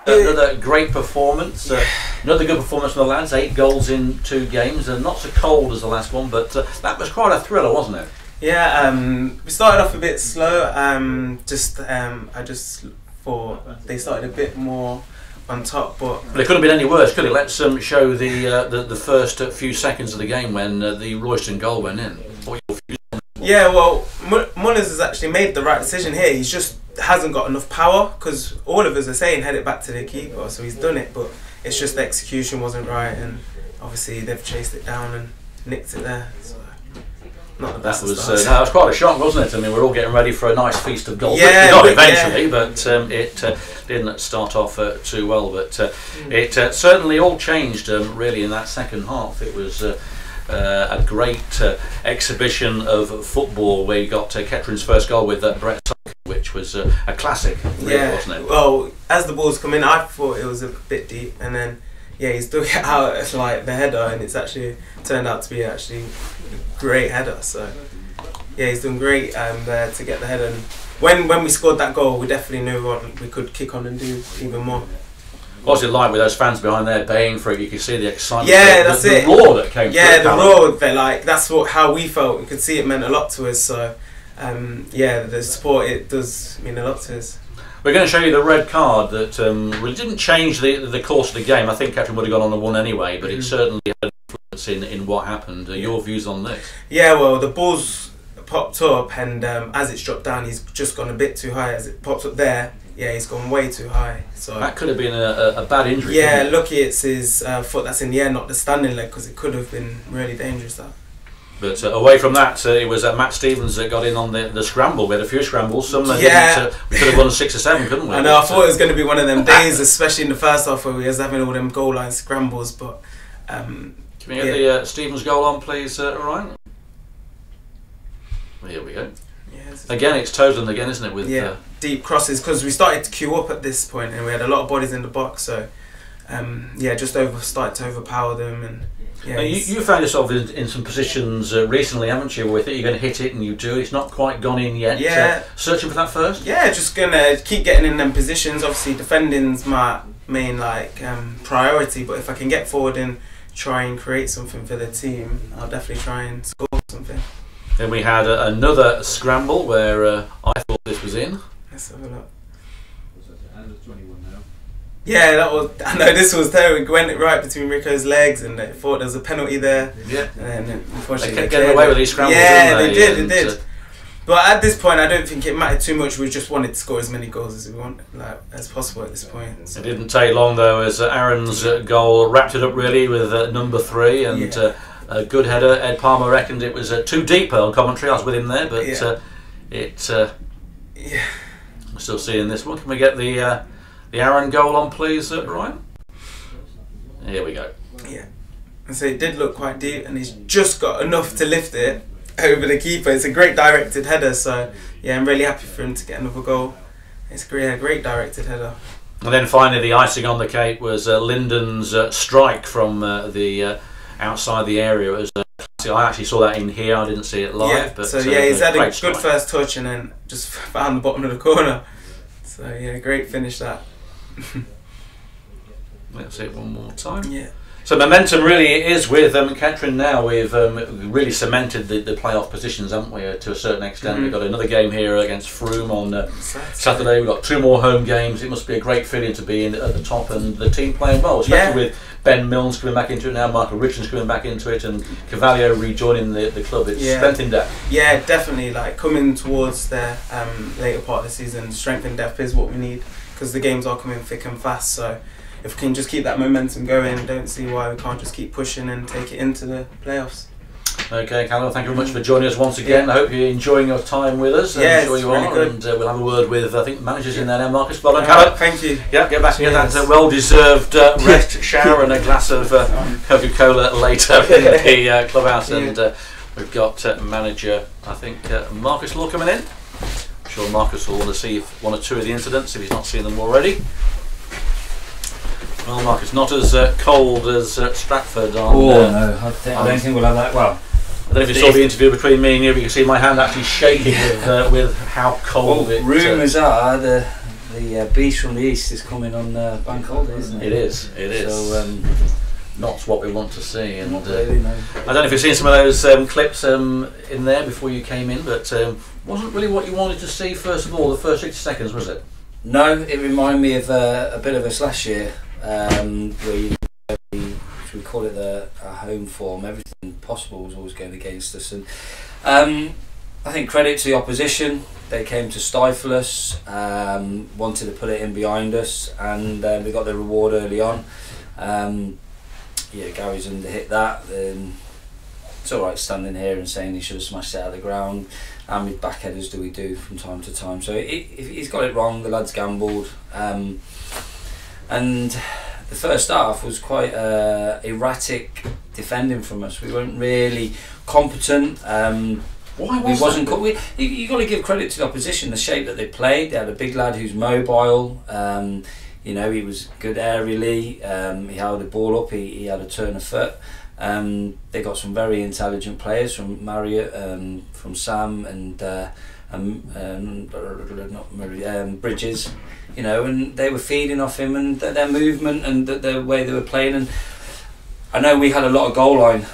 Another great performance, another good performance from the lads. 8 goals in 2 games, and not so cold as the last one, but that was quite a thriller, wasn't it? Yeah, we started off a bit slow. I just thought they started a bit more on top, but it couldn't have been any worse, could it? Let's show the first few seconds of the game when the Royston goal went in. Yeah, well, Mullins has actually made the right decision here. He's just hasn't got enough power, because all of us are saying head it back to the keeper, so he's done it, but it's just the execution wasn't right, and obviously they've chased it down and nicked it there. So not the best. That was quite a shock, wasn't it? I mean, we're all getting ready for a nice feast of goals. Yeah, we got eventually, but it didn't start off too well. But it certainly all changed really in that second half. It was a great exhibition of football where you got Kettering's first goal with Brett, which was a classic, really, wasn't it? Well, as the balls come in, I thought it was a bit deep, and then he's dug it out as like the header, and it's actually turned out to be actually a great header. So yeah, he's done great there to get the header. And when we scored that goal, we definitely knew we could kick on and do even more. What's it like with those fans behind there baying for it? You could see the excitement. Yeah, that's it. The roar that came through. Yeah, the roar. That's how we felt. We could see it meant a lot to us. So yeah, the support, it does mean a lot to us. We're going to show you the red card that really didn't change the course of the game. I think Kettering would have gone on and won anyway, but it certainly had an influence in what happened. Your views on this? Yeah, well, the ball's popped up, and as it's dropped down, he's just gone a bit too high. As it pops up there, yeah, he's gone way too high. So that could have been a bad injury. Yeah, lucky it's his foot that's in the air, not the standing leg, because it could have been really dangerous. That. But away from that, it was Matt Stevens that got in on the scramble. We had a few scrambles. Some we could have won 6 or 7, couldn't we? I know. I thought it was going to be one of them days, especially in the first half where we was having all them goal line scrambles. But can we get the Stevens goal on, please, Ryan? Here we go. Again, it's Toadland again, isn't it? With deep crosses, because we started to queue up at this point, and we had a lot of bodies in the box. So just started to overpower them. And yeah, you found yourself in some positions recently, haven't you? Where you're going to hit it, and you do. It's not quite gone in yet. Yeah, searching for that first. Yeah, just gonna keep getting in them positions. Obviously, defending's my main priority. But if I can get forward and try and create something for the team, I'll definitely try and score something. Then we had another scramble where I thought this was in. Let's have a look. Yeah, that was. I know this was terrible. It went right between Rico's legs, and they thought there was a penalty there. Yeah. And then unfortunately they kept getting away with these scrambles. Yeah, they did. But at this point, I don't think it mattered too much. We just wanted to score as many goals as we want, as possible at this point. So. It didn't take long though, as Aaron's goal wrapped it up really with number 3 and. A good header. Ed Palmer reckoned it was too deep on commentary. I was with him there, but we're still seeing this one. Can we get the Aaron goal on, please, Ryan? Here we go. Yeah, and so it did look quite deep, and he's just got enough to lift it over the keeper. It's a great directed header, so yeah, I'm really happy for him to get another goal. It's a great directed header. And then finally, the icing on the cake was Lyndon's strike from the outside the area. It was I actually saw that in here. I didn't see it live. Yeah, but so he's had a good first touch and then just found the bottom of the corner. So yeah, great finish that. Let's see it one more time. Yeah. So momentum really is with Kettering now. We've really cemented the playoff positions, haven't we, to a certain extent. We've got another game here against Frome on Saturday. We've got 2 more home games. It must be a great feeling to be at the top, and the team playing well, especially with Ben Milnes coming back into it now, Michael Richards coming back into it, and Cavallio rejoining the club. It's strength in depth. Yeah, definitely. Coming towards the later part of the season, strength in depth is what we need, because the games are coming thick and fast. So if we can just keep that momentum going, don't see why we can't just keep pushing and take it into the playoffs. Okay, Kalern, thank you very much for joining us once again. I hope you're enjoying your time with us. Yeah, I'm sure you are. Really and we'll have a word with, I think, managers in there now. Marcus, well done, Kalern. Thank you. Yeah, get back and get that well-deserved rest, shower and a glass of Coca-Cola later in the clubhouse. And we've got manager, I think, Marcus Law coming in. I'm sure Marcus will want to see 1 or 2 of the incidents if he's not seen them already. Well, Marcus, not as cold as Stratford on... no, I don't think we'll have that. Well, I don't know if you saw the interview between me and you, but you can see my hand actually shaking with how cold it is. Rumours are the the beast from the east is coming on bank holiday, isn't it? It is. It is. So not what we want to see. And not really, no. I don't know if you've seen some of those clips in there before you came in, but wasn't really what you wanted to see. First of all, the first 60 seconds, was it? No, it reminded me of a bit of us last year, where we call it a home form. Everything possible was always going against us, and I think credit to the opposition. They came to stifle us, wanted to put it in behind us, and we got the reward early on. Yeah, Gary's under hit that. It's all right standing here and saying he should have smashed it out of the ground. How many back headers do we do from time to time? So he's got it wrong. The lads gambled, and the first half was quite erratic defending from us. We weren't really competent. Why was that? You got to give credit to the opposition. The shape that they played. They had a big lad who's mobile. You know, he was good aerially. He held the ball up. He had a turn of foot. They got some very intelligent players from Marriott, from Sam and Bridges, you know, and they were feeding off him and their movement and the way they were playing. And I know we had a lot of goal line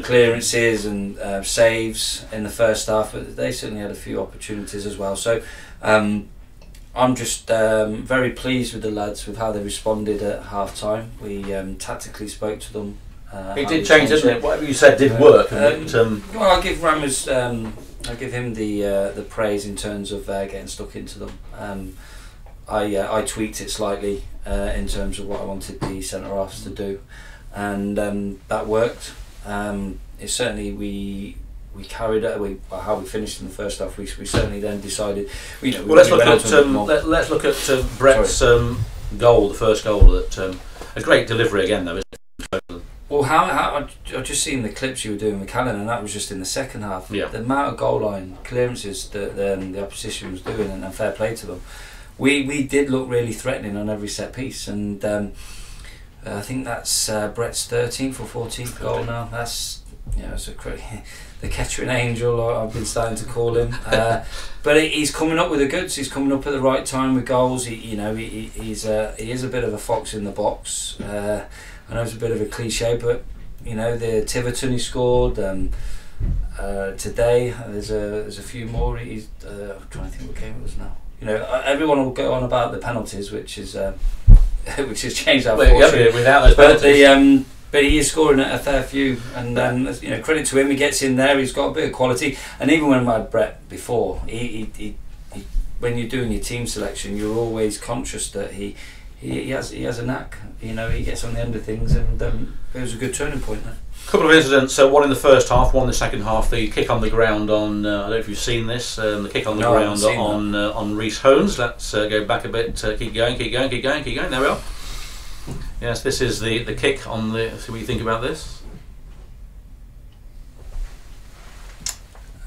clearances and saves in the first half, but they certainly had a few opportunities as well. So I'm just very pleased with the lads with how they responded at half time. We tactically spoke to them. It did change, didn't it? Whatever you said did work. Well, I'll give Rammers, I'll give him the praise in terms of getting stuck into them. I tweaked it slightly in terms of what I wanted the centre halves to do, and that worked. It certainly we carried it. How we finished in the first half. We certainly then decided. Well, let's look at Brett's goal, the first goal. That a great delivery again, though. Well, I just seen the clips you were doing with Kalern, and that was just in the second half. Yeah. The amount of goal line clearances that the opposition was doing, and fair play to them. We did look really threatening on every set piece, and I think that's Brett's 13th or 14th goal now. That's it's the Kettering Angel, I've been starting to call him. But he's coming up with the goods. He's coming up at the right time with goals. He is a bit of a fox in the box. I know it's a bit of a cliche, but the Tiverton he scored today. There's a few more. He's I'm trying to think what game it was now. Everyone will go on about the penalties, which has changed our fortune. Without those penalties. But he is scoring a fair few, and credit to him. He gets in there. He's got a bit of quality, and even when I had Brett before, he when you're doing your team selection, you're always conscious that he has a knack. He gets on the end of things, and it was a good turning point there. A couple of incidents, one in the first half, one in the second half. The kick on the ground on, I don't know if you've seen this, the kick on the ground on Rhys Hones. Let's go back a bit, keep going. There we are. Yes, this is the kick on the, see what you think about this.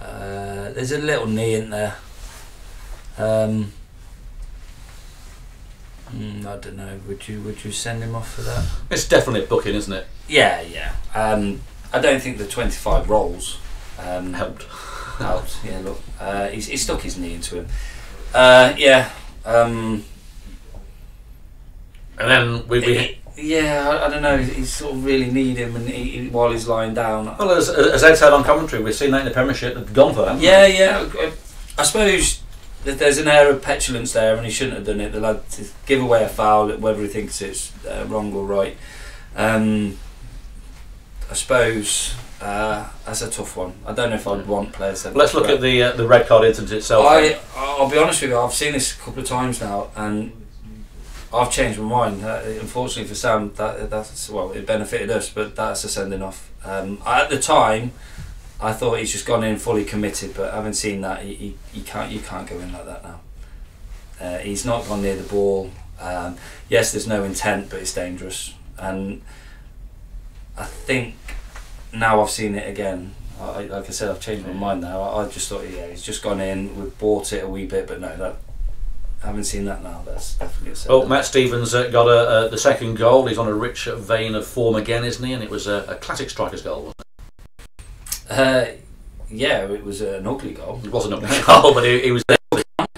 There's a little knee in there. I don't know. Would you send him off for that? It's definitely a booking, isn't it? Yeah. I don't think the 25 rolls helped. Yeah, look, he stuck his knee into him. And then I don't know. He sort of really need him, and while he's lying down. Well, as Ed said on commentary, we've seen that in the Premiership. They've gone for that. Yeah. I suppose that there's an air of petulance there, and he shouldn't have done it. The lad to give away a foul, whether he thinks it's wrong or right. I suppose that's a tough one. I don't know if I'd want players. Let's look at the red card incident itself. I'll be honest with you. I've seen this a couple of times now, and I've changed my mind. Unfortunately for Sam, it benefited us, but that's a sending off. At the time, I thought he's just gone in fully committed, but having seen that, you can't go in like that now. He's not gone near the ball. Yes, there's no intent, but it's dangerous. And I think now I've seen it again. Like I said, I've changed my mind now. I just thought, he's just gone in. We've bought it a wee bit, but no, I haven't seen that now. That's definitely a set. Well, Matt Stevens got the second goal. He's on a rich vein of form again, isn't he? And it was a classic striker's goal, wasn't it? Yeah, it was an ugly goal. It was an ugly goal, but he was there.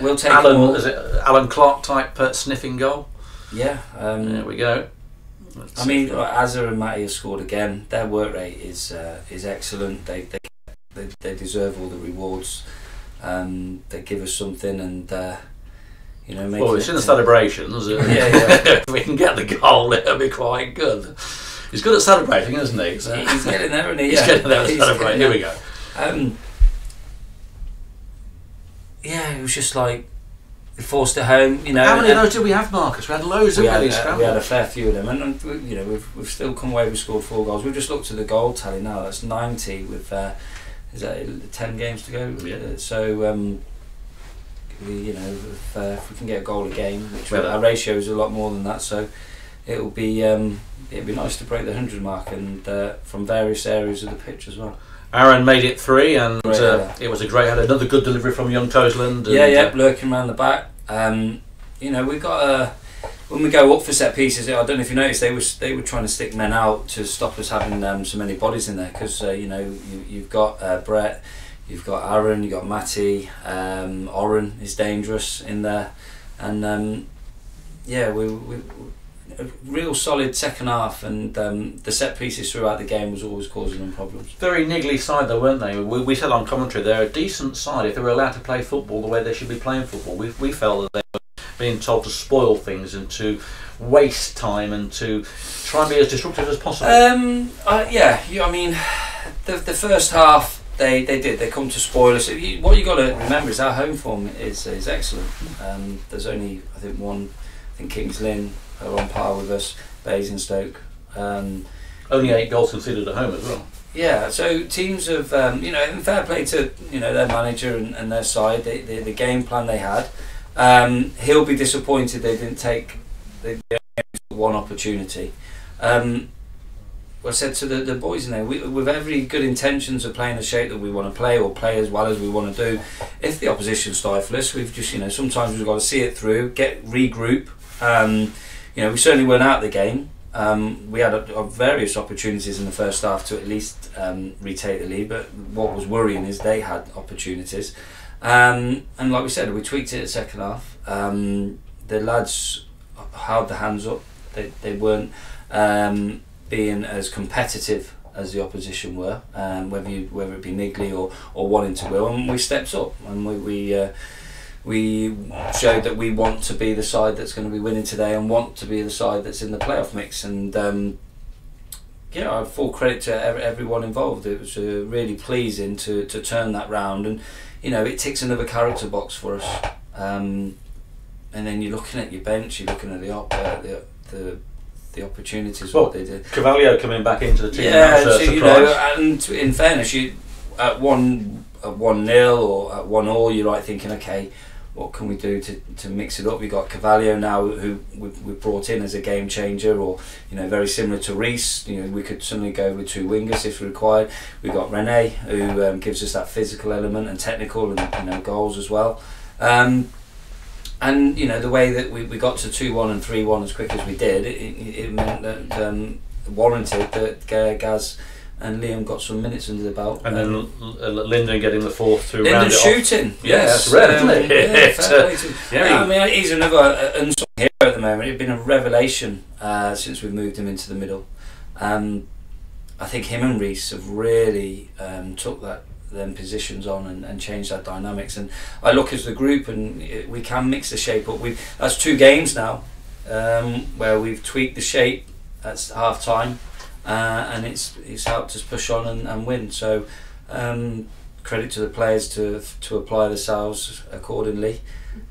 we'll take Alan, is it Alan Clark type sniffing goal? Yeah. There we go. I mean, Azza and Matty have scored again. Their work rate is excellent. They deserve all the rewards. They give us something, and well, it's in the celebrations. If we can get the goal, it'll be quite good. He's good at celebrating, isn't he? So he's getting there, isn't he? He's getting there to celebrate. Here we go. It was just like we forced it home. How many of those did we have, Marcus? We had loads of these scrambles. We had a fair few of them, and we've still come away. We scored 4 goals. We've just looked at the goal tally now. That's 90 with is that 10 games to go? Yeah. So if we can get a goal a game, which our ratio is a lot more than that, so it'll be nice to break the 100 mark, and from various areas of the pitch as well. Aaron made it 3, and it was a great. Had another good delivery from young Toseland. Lurking around the back. We got when we go up for set pieces. I don't know if you noticed, they were trying to stick men out to stop us having so many bodies in there, because you've got Brett, you've got Aaron, you've got Matty, Oren is dangerous in there, and we a real solid second half, and the set pieces throughout the game was always causing them problems. Very niggly side though, weren't they? We said on commentary they're a decent side if they were allowed to play football the way they should be playing football. We felt that they were being told to spoil things and to waste time and to try and be as disruptive as possible. The first half they come to spoil us. What you got to remember is our home form is excellent. There's only I think Kings Lynn are on par with us, Basingstoke. Only 8 goals conceded at home as well. Yeah, so teams have, and fair play to their manager and their side, the game plan they had. He'll be disappointed they didn't take the one opportunity. I said to the boys in there, with every good intentions of playing the shape that we want to play, or play as well as we want to do, if the opposition stifle us, we've just sometimes we've got to see it through, regroup. We certainly weren't out of the game. We had various opportunities in the first half to at least retake the lead, but what was worrying is they had opportunities. And like we said, we tweaked it at second half. The lads held their hands up. They weren't being as competitive as the opposition were, whether it be niggly or wanting to will. And we stepped up, and we showed that we want to be the side that's going to be winning today, and want to be the side that's in the playoff mix. And I have full credit to everyone involved. It was really pleasing to turn that round, and it ticks another character box for us. And then you're looking at your bench, you're looking at the opportunities, what they did. Cavallio coming back into the team. Yeah, and in fairness, you at 1-0 or at 1-1, you're right thinking, okay, what can we do to mix it up? We got Cavallio now, who we brought in as a game changer, or very similar to Reece. We could suddenly go with 2 wingers if required. We got Rene, who gives us that physical element and technical, and goals as well. And the way that we got to 2-1 and 3-1 as quick as we did, it meant that warranted that Gaz and Liam got some minutes under the belt. And then Lyndon getting the 4th to Lyndon round it shooting, off. Yes, that's rare, isn't it? He's another unsung hero at the moment. It's been a revelation since we've moved him into the middle. I think him and Reece have really took them positions on and change that dynamics. And I look as the group, and we can mix the shape up. That's 2 games now where we've tweaked the shape at half time, and it's helped us push on and win. So credit to the players to apply themselves accordingly,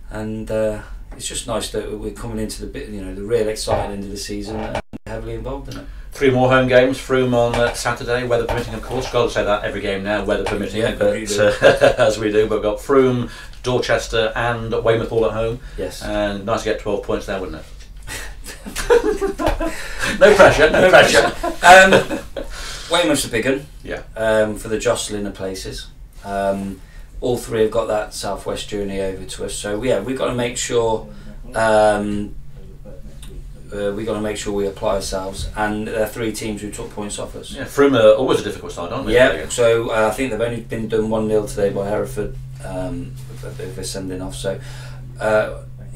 and it's just nice that we're coming into the real exciting end of the season and heavily involved in it. 3 more home games, Frome on Saturday, weather permitting, of course. Got to say that every game now, weather permitting, as we do. But we've got Frome, Dorchester and Weymouth all at home. Yes. And nice to get 12 points there, wouldn't it? No pressure. Weymouth's a big one. Yeah. For the jostling of places. All 3 have got that southwest journey over to us. So we've got to make sure we got to make sure we apply ourselves. And there are 3 teams who took points off us. Yeah, Froome are always a difficult side, aren't they? Yeah. So I think they've only been done 1-0 today by Hereford. They're sending off. So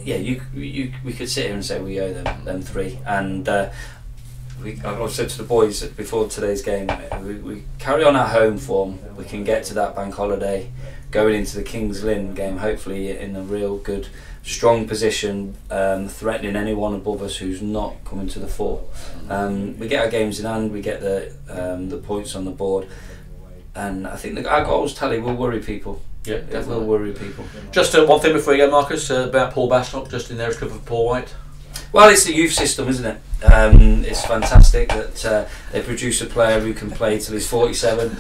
yeah, we could sit here and say we owe them 3. And I've said to the boys before today's game, we carry on our home form. We can get to that bank holiday, going into the Kings Lynn game, hopefully in a real good, strong position, threatening anyone above us who's not coming to the fore. We get our games in hand, we get the points on the board, and I think our goals tally will worry people. Yeah, it will worry people. Just one thing before you go, Marcus, about Paul Bashnop, just in there as cover for Paul White. Well, it's the youth system, isn't it? It's fantastic that they produce a player who can play till he's 47.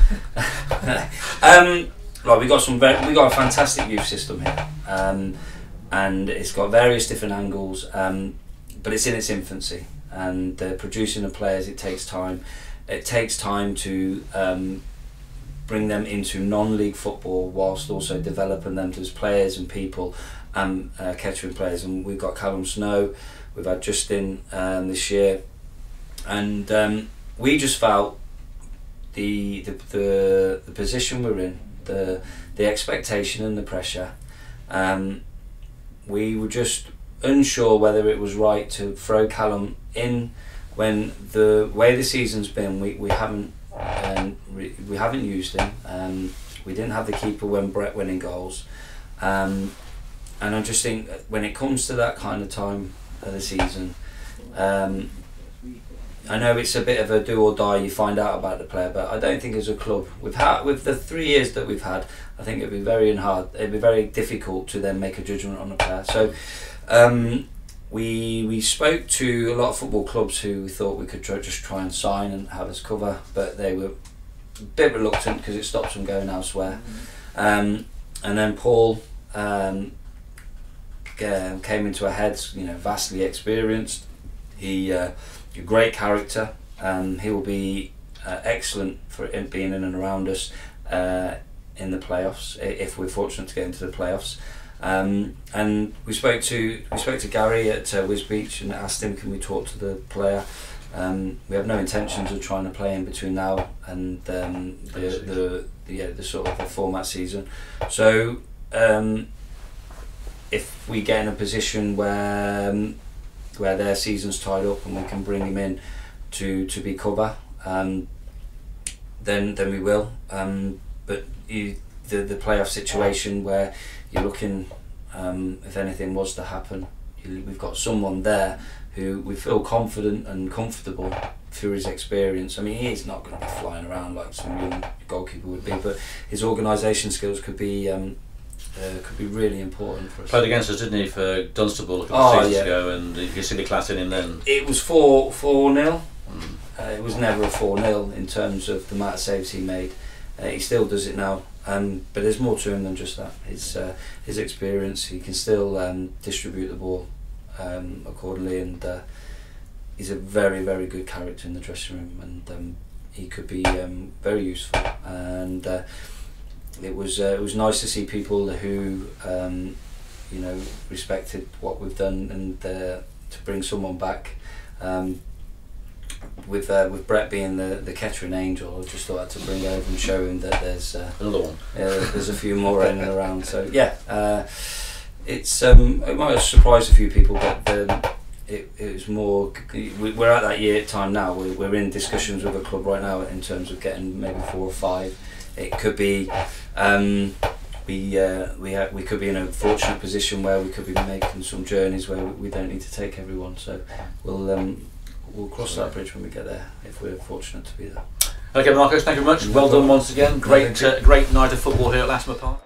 Right, we got a fantastic youth system here, and it's got various different angles, but it's in its infancy. And producing the players, it takes time. It takes time to bring them into non-league football, whilst also developing them as players and people, and Kettering players. And we've got Callum Snow. We've had Justin this year, and we just felt the position we're in, the expectation and the pressure. We were just unsure whether it was right to throw Callum in when the way the season's been. We haven't used him. We didn't have the keeper when Brett went in goals, and I just think when it comes to that kind of time of the season, I know it's a bit of a do or die. You find out about the player, but I don't think as a club with the 3 years that we've had, I think it'd be very difficult to then make a judgment on a player. So we spoke to a lot of football clubs who we thought we could just try and sign and have us cover, but they were a bit reluctant because it stops them going elsewhere. And then Paul came into our heads, vastly experienced. He a great character. He will be excellent for being in and around us in the playoffs, if we're fortunate to get into the playoffs. And we spoke to Gary at Wisbeach and asked him, can we talk to the player? We have no intentions of trying to play in between now and the sort of the format season. So if we get in a position where their season's tied up and we can bring him in to be cover, then we will. But the playoff situation where you're looking, if anything was to happen, we've got someone there who we feel confident and comfortable through his experience. I mean, he's not going to be flying around like some young goalkeeper would be, but his organisation skills could be really important for us. Played against us, didn't he, for Dunstable a couple of seasons ago, and you see the class in him then. It was 4-0. It was never a 4-0 in terms of the amount of saves he made. He still does it now, but there's more to him than just that. His experience, he can still distribute the ball accordingly, and he's a very, very good character in the dressing room, and he could be very useful. And it was nice to see people who respected what we've done, and to bring someone back. With Brett being the Kettering angel, I just thought I had to bring over and show him that there's another one. There's a few more in and around. So yeah, it might have surprised a few people, but it was more. We're at that time now. We're in discussions with a club right now in terms of getting maybe 4 or 5. It could be. We could be in a fortunate position where we could be making some journeys where we don't need to take everyone. So we'll cross that bridge when we get there, if we're fortunate to be there. Okay, Marcus, thank you very much. Well done once again. Great night of football here at Latimer Park.